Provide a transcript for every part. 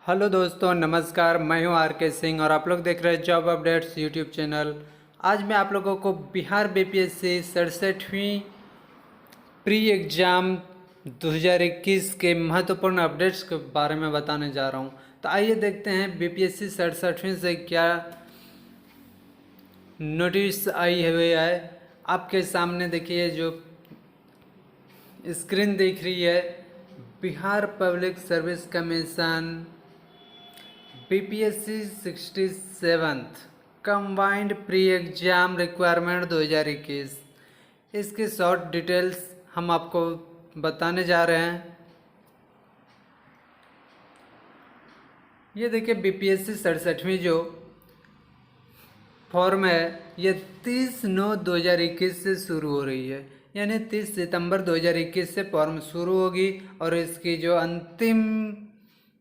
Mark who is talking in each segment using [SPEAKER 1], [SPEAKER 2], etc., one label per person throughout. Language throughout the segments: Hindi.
[SPEAKER 1] हेलो दोस्तों, नमस्कार। मैं हूं आर के सिंह और आप लोग देख रहे हैं जॉब अपडेट्स यूट्यूब चैनल। आज मैं आप लोगों को बिहार बीपीएससी 67वीं प्री एग्ज़ाम 2021 के महत्वपूर्ण अपडेट्स के बारे में बताने जा रहा हूं। तो आइए देखते हैं बीपीएससी 67वीं से क्या नोटिस आई हुई है। आपके सामने देखिए जो स्क्रीन दिख रही है, Bihar public service commission BPSC 67th combined pre exam requirement 2021, इसकी शॉर्ट डिटेल्स हम आपको बताने जा रहे हैं। ये देखिए बीपीएससी 67वीं जो फॉर्म है ये 30/9/2021 से शुरू हो रही है, यानी 30 सितंबर 2021 से फॉर्म शुरू होगी और इसकी जो अंतिम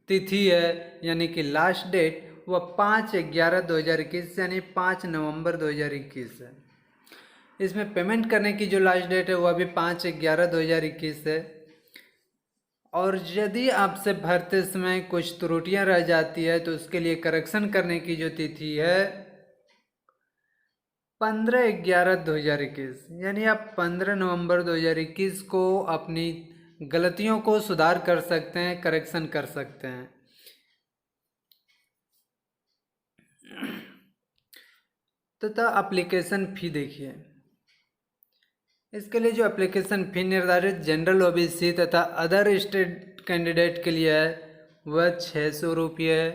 [SPEAKER 1] तिथि है यानी कि लास्ट डेट वह 5/11/2021 यानी 5 नवंबर 2021 है। इसमें पेमेंट करने की जो लास्ट डेट है वह भी 5/11/2021 है। और यदि आपसे भरते समय कुछ त्रुटियां रह जाती है तो उसके लिए करेक्शन करने की जो तिथि है 15/11/2021, यानी आप 15 नवंबर 2021 को अपनी गलतियों को सुधार कर सकते हैं, करेक्शन कर सकते हैं। तथा एप्लीकेशन फ़ी देखिए, इसके लिए जो एप्लीकेशन फ़ी निर्धारित जनरल ओबीसी तथा अदर स्टेट कैंडिडेट के लिए है वह 600 रुपये है।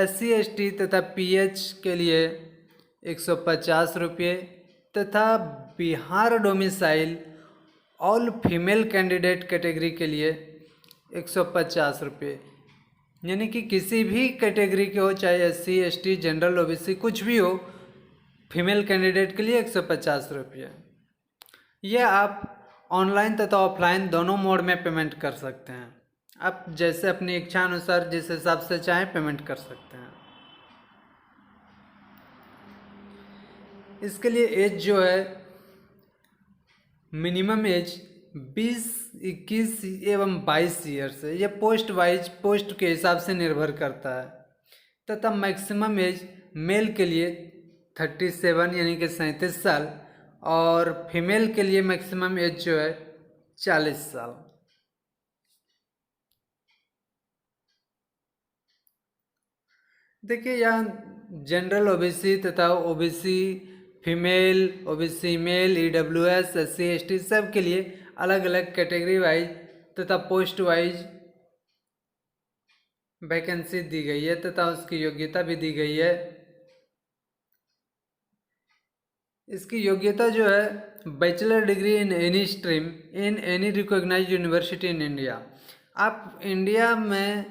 [SPEAKER 1] SC ST तथा PH के लिए 150 रुपये तथा Bihar domicile all female candidate category के लिए 150 रुपये, यानी कि किसी भी कैटेगरी के हो, चाहे SC ST जनरल ओबीसी कुछ भी हो, फीमेल कैंडिडेट के लिए 150 रुपये। यह आप ऑनलाइन तथा ऑफलाइन दोनों मोड में पेमेंट कर सकते हैं। आप जैसे अपनी इच्छा अनुसार जिस हिसाब से चाहें पेमेंट कर सकते हैं। इसके लिए एज जो है मिनिमम एज 20, 21 एवं 22 ईयर्स है। यह पोस्ट वाइज पोस्ट के हिसाब से निर्भर करता है तथा मैक्सिमम एज मेल के लिए 37 यानी कि 37 साल और फीमेल के लिए मैक्सिमम एज जो है 40 साल। देखिए यहाँ जनरल ओबीसी तथा OBC female, OBC male, EWS, SC ST सब के लिए अलग अलग कैटेगरी वाइज तथा पोस्ट वाइज वैकेंसी दी गई है तथा उसकी योग्यता भी दी गई है। इसकी योग्यता जो है bachelor degree in any stream in any recognised university in India. आप इंडिया में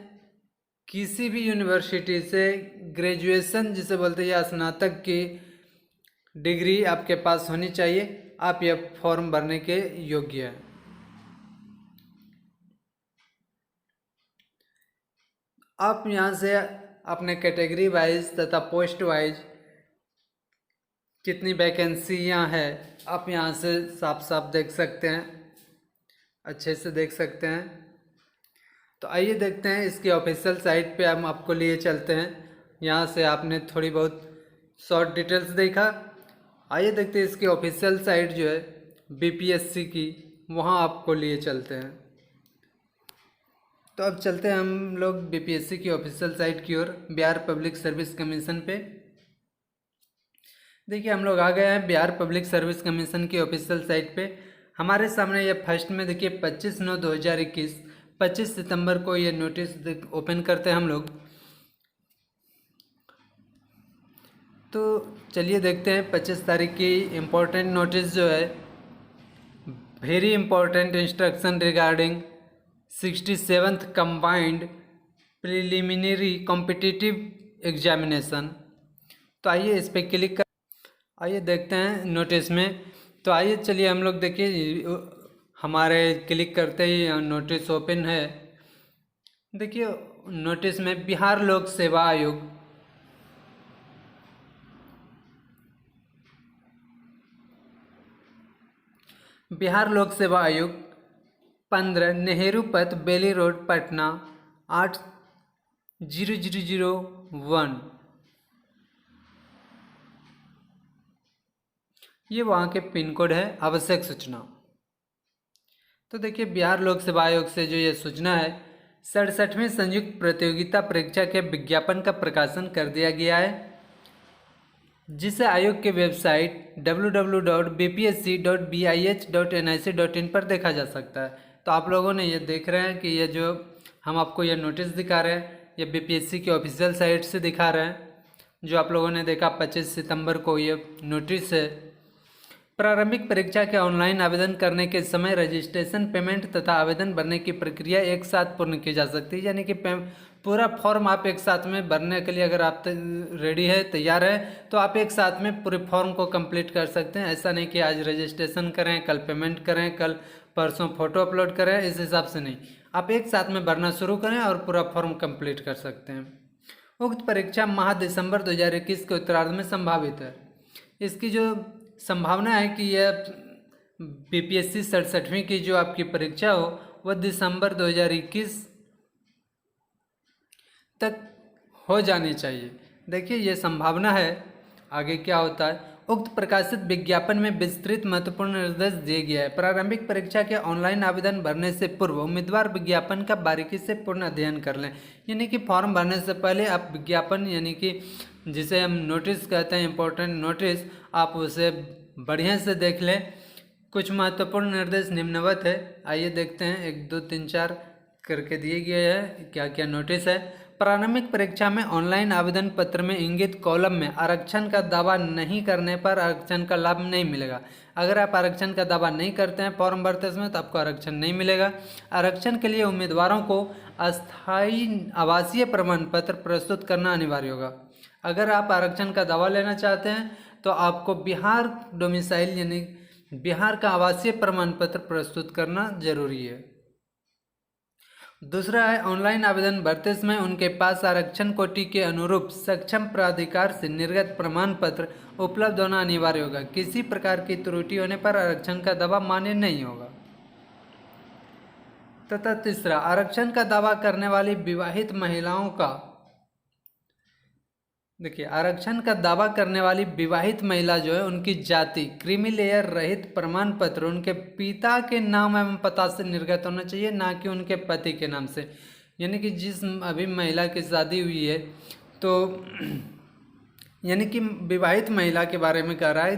[SPEAKER 1] किसी भी यूनिवर्सिटी से ग्रेजुएशन जिसे बोलते हैं या स्नातक की डिग्री आपके पास होनी चाहिए, आप यह फॉर्म भरने के योग्य हैं। आप यहाँ से अपने कैटेगरी वाइज तथा पोस्ट वाइज कितनी वैकेंसियाँ हैं आप यहाँ से साफ साफ देख सकते हैं, अच्छे से देख सकते हैं। तो आइए देखते हैं इसके ऑफिशियल साइट पे हम आपको लिए चलते हैं। यहाँ से आपने थोड़ी बहुत शॉर्ट डिटेल्स देखा, आइए देखते हैं इसकी ऑफिशियल साइट जो है बीपीएससी की, वहाँ आपको लिए चलते हैं। तो अब चलते हैं हम लोग बीपीएससी की ऑफिशियल साइट की ओर, बिहार पब्लिक सर्विस कमीशन पे। देखिए हम लोग आ गए हैं बिहार पब्लिक सर्विस कमीशन की ऑफिशियल साइट पे। हमारे सामने ये फर्स्ट में देखिए 25/9/2021, 25 सितंबर को ये नोटिस ओपन करते हैं हम लोग। तो चलिए देखते हैं 25 तारीख की इम्पोर्टेंट नोटिस जो है, very important instruction regarding 67th combined preliminary competitive examination. तो आइए इस पर क्लिक कर, आइए देखते हैं नोटिस में। तो आइए चलिए हम लोग देखिए हमारे क्लिक करते ही नोटिस ओपन है। देखिए नोटिस में बिहार लोक सेवा आयोग, बिहार लोक सेवा आयोग 15 नेहरू पथ बेली रोड पटना 8 0001, ये वहाँ के पिन कोड है। आवश्यक सूचना। तो देखिए, बिहार लोक सेवा आयोग से जो ये सूचना है, 67वीं संयुक्त प्रतियोगिता परीक्षा के विज्ञापन का प्रकाशन कर दिया गया है, जिसे आयोग के वेबसाइट www.bpsc.bih.nic.in पर देखा जा सकता है। तो आप लोगों ने ये देख रहे हैं कि ये जो हम आपको ये नोटिस दिखा रहे हैं, ये बीपीएससी की ऑफिशियल साइट से दिखा रहे हैं। जो आप लोगों ने देखा 25 सितंबर को ये नोटिस है। प्रारंभिक परीक्षा के ऑनलाइन आवेदन करने के समय रजिस्ट्रेशन, पेमेंट तथा आवेदन भरने की प्रक्रिया एक साथ पूर्ण की जा सकती है। यानी कि पूरा फॉर्म आप एक साथ में भरने के लिए अगर आप रेडी है, तैयार है, तो आप एक साथ में पूरे फॉर्म को कंप्लीट कर सकते हैं। ऐसा नहीं कि आज रजिस्ट्रेशन करें, कल पेमेंट करें, कल परसों फोटो अपलोड करें, इस हिसाब से नहीं। आप एक साथ में भरना शुरू करें और पूरा फॉर्म कंप्लीट कर सकते हैं। उक्त परीक्षा माह दिसंबर 2021 के उत्तरार्ध में संभावित है। इसकी जो संभावना है कि यह बीपीएससी 67वीं की जो आपकी परीक्षा हो वह दिसंबर 2021 तक हो जानी चाहिए। देखिए, ये संभावना है। आगे क्या होता है। उक्त प्रकाशित विज्ञापन में विस्तृत महत्वपूर्ण निर्देश दिए गया है। प्रारंभिक परीक्षा के ऑनलाइन आवेदन भरने से पूर्व उम्मीदवार विज्ञापन का बारीकी से पूर्ण अध्ययन कर लें। यानी कि फॉर्म भरने से पहले आप विज्ञापन, यानी कि जिसे हम नोटिस कहते हैं, इंपॉर्टेंट नोटिस, आप उसे बढ़िया से देख लें। कुछ महत्वपूर्ण निर्देश निम्नवत है। आइए देखते हैं, 1 2 3 4 करके दिए गए हैं क्या क्या नोटिस है। प्रारंभिक परीक्षा में ऑनलाइन आवेदन पत्र में इंगित कॉलम में आरक्षण का दावा नहीं करने पर आरक्षण का लाभ नहीं मिलेगा। अगर आप आरक्षण का दावा नहीं करते हैं फॉर्म भरते समय, तो आपको आरक्षण नहीं मिलेगा। आरक्षण के लिए उम्मीदवारों को अस्थायी आवासीय प्रमाण पत्र प्रस्तुत करना अनिवार्य होगा। अगर आप आरक्षण का दावा लेना चाहते हैं तो आपको बिहार डोमिसाइल यानी बिहार का आवासीय प्रमाण पत्र प्रस्तुत करना जरूरी है। दूसरा है, ऑनलाइन आवेदन भरते समय उनके पास आरक्षण कोटि के अनुरूप सक्षम प्राधिकार से निर्गत प्रमाण पत्र उपलब्ध होना अनिवार्य होगा। किसी प्रकार की त्रुटि होने पर आरक्षण का दावा मान्य नहीं होगा। तथा तीसरा, आरक्षण का दावा करने वाली विवाहित महिलाओं का, देखिए, आरक्षण का दावा करने वाली विवाहित महिला जो है, उनकी जाति क्रीमी लेयर रहित प्रमाण पत्र उनके पिता के नाम एवं पता से निर्गत होना चाहिए, ना कि उनके पति के नाम से। यानी कि जिस अभी महिला की शादी हुई है, तो यानी कि विवाहित महिला के बारे में कह रहा है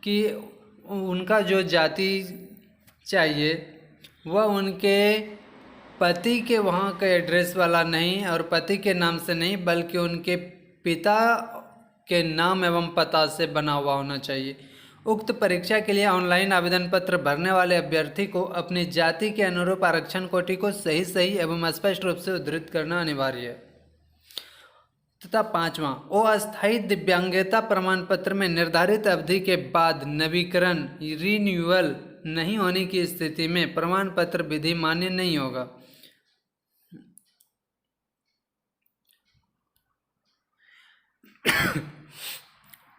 [SPEAKER 1] कि उनका जो जाति चाहिए वह उनके पति के वहाँ के एड्रेस वाला नहीं और पति के नाम से नहीं, बल्कि उनके पिता के नाम एवं पता से बना हुआ होना चाहिए। उक्त परीक्षा के लिए ऑनलाइन आवेदन पत्र भरने वाले अभ्यर्थी को अपनी जाति के अनुरूप आरक्षण कोटि को सही एवं स्पष्ट रूप से उद्धृत करना अनिवार्य है। तथा पांचवा, अस्थायी दिव्यांगता प्रमाण पत्र में निर्धारित अवधि के बाद नवीकरण रिन्यूअल नहीं होने की स्थिति में प्रमाण पत्र विधि मान्य नहीं होगा।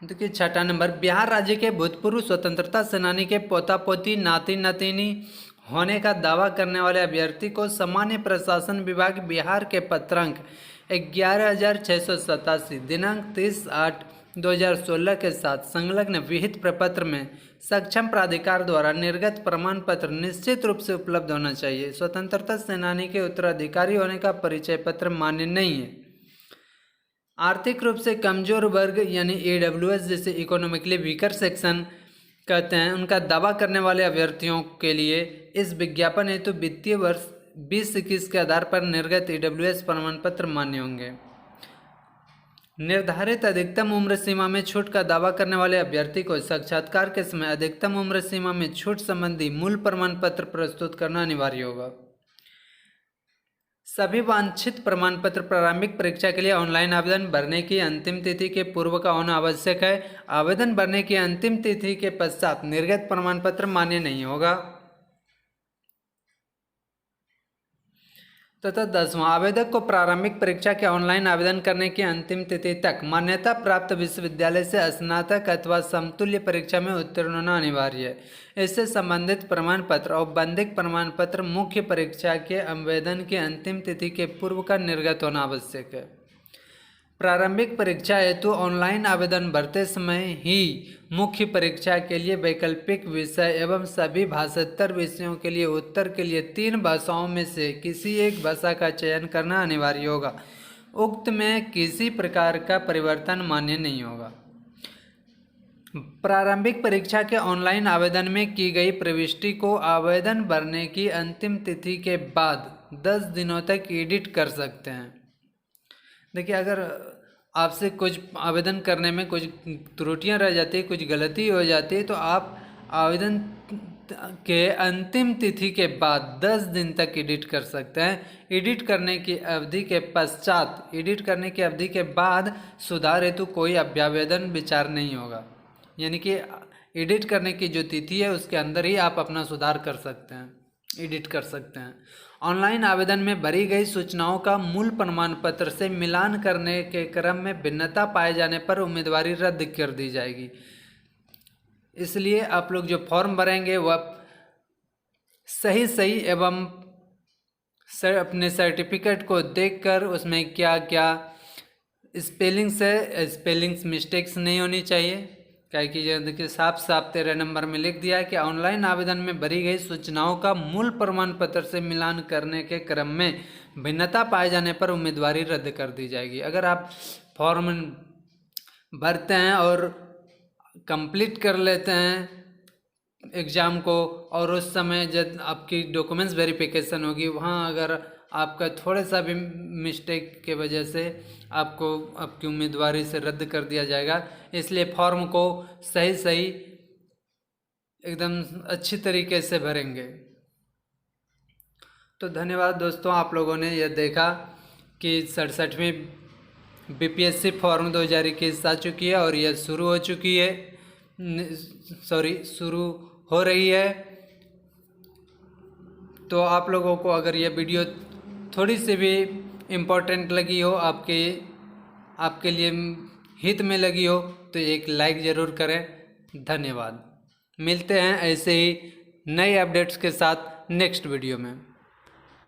[SPEAKER 1] देखिए, 6ठा नंबर, बिहार राज्य के भूतपूर्व स्वतंत्रता सेनानी के पोता पोती नाती नातिनी होने का दावा करने वाले अभ्यर्थी को सामान्य प्रशासन विभाग बिहार के पत्रांक 11,687 दिनांक 30/8/2016 के साथ संलग्न विहित प्रपत्र में सक्षम प्राधिकार द्वारा निर्गत प्रमाण पत्र निश्चित रूप से उपलब्ध होना चाहिए। स्वतंत्रता सेनानी के उत्तराधिकारी होने का परिचय पत्र मान्य नहीं है। आर्थिक रूप से कमजोर वर्ग यानी AWS जैसे इकोनॉमिकली वीकर सेक्शन कहते हैं, उनका दावा करने वाले अभ्यर्थियों के लिए इस विज्ञापन हेतु वित्तीय वर्ष 2021 के आधार पर निर्गत AWS प्रमाण पत्र मान्य होंगे। निर्धारित अधिकतम उम्र सीमा में छूट का दावा करने वाले अभ्यर्थी को साक्षात्कार के समय अधिकतम उम्र सीमा में छूट संबंधी मूल प्रमाण पत्र प्रस्तुत करना अनिवार्य होगा। सभी वांछित प्रमाण पत्र प्रारंभिक परीक्षा के लिए ऑनलाइन आवेदन भरने की अंतिम तिथि के पूर्व का होना आवश्यक है। आवेदन भरने की अंतिम तिथि के पश्चात निर्गत प्रमाण पत्र मान्य नहीं होगा। तथा 10वां, आवेदक को प्रारंभिक परीक्षा के ऑनलाइन आवेदन करने की अंतिम तिथि तक मान्यता प्राप्त विश्वविद्यालय से स्नातक अथवा समतुल्य परीक्षा में उत्तीर्ण होना अनिवार्य है। इससे संबंधित प्रमाण पत्र औपबंधिक प्रमाण पत्र मुख्य परीक्षा के आवेदन की अंतिम तिथि के पूर्व का निर्गत होना आवश्यक है। प्रारंभिक परीक्षा हेतु ऑनलाइन आवेदन भरते समय ही मुख्य परीक्षा के लिए वैकल्पिक विषय एवं सभी 72 विषयों के लिए उत्तर के लिए 3 भाषाओं में से किसी एक भाषा का चयन करना अनिवार्य होगा। उक्त में किसी प्रकार का परिवर्तन मान्य नहीं होगा। प्रारंभिक परीक्षा के ऑनलाइन आवेदन में की गई प्रविष्टि को आवेदन भरने की अंतिम तिथि के बाद 10 दिनों तक एडिट कर सकते हैं। देखिए, अगर आपसे कुछ आवेदन करने में कुछ त्रुटियां रह जाती है, कुछ गलती हो जाती है, तो आप आवेदन के अंतिम तिथि के बाद 10 दिन तक एडिट कर सकते हैं। एडिट करने की अवधि के पश्चात, एडिट करने की अवधि के बाद सुधार हेतु कोई अभ्यावेदन विचार नहीं होगा। यानी कि एडिट करने की जो तिथि है उसके अंदर ही आप अपना सुधार कर सकते हैं, एडिट कर सकते हैं। ऑनलाइन आवेदन में भरी गई सूचनाओं का मूल प्रमाण पत्र से मिलान करने के क्रम में भिन्नता पाए जाने पर उम्मीदवारी रद्द कर दी जाएगी। इसलिए आप लोग जो फॉर्म भरेंगे वह सही एवं अपने सर्टिफिकेट को देखकर उसमें क्या क्या स्पेलिंग्स मिस्टेक्स नहीं होनी चाहिए। क्या कि देखिए, साफ 13 नंबर में लिख दिया है कि ऑनलाइन आवेदन में भरी गई सूचनाओं का मूल प्रमाण पत्र से मिलान करने के क्रम में भिन्नता पाए जाने पर उम्मीदवारी रद्द कर दी जाएगी। अगर आप फॉर्म भरते हैं और कंप्लीट कर लेते हैं एग्ज़ाम को, और उस समय जब आपकी डॉक्यूमेंट्स वेरिफिकेशन होगी, वहाँ अगर आपका थोड़ा सा भी मिस्टेक के वजह से आपको आपकी उम्मीदवारी से रद्द कर दिया जाएगा। इसलिए फॉर्म को सही एकदम अच्छी तरीके से भरेंगे। तो धन्यवाद दोस्तों, आप लोगों ने यह देखा कि 67वीं बीपीएससी फॉर्म 2021 आ चुकी है और यह शुरू हो चुकी है, शुरू हो रही है। तो आप लोगों को अगर यह वीडियो थोड़ी सी भी इम्पोर्टेंट लगी हो, आपके लिए हित में लगी हो, तो एक लाइक ज़रूर करें। धन्यवाद। मिलते हैं ऐसे ही नए अपडेट्स के साथ नेक्स्ट वीडियो में।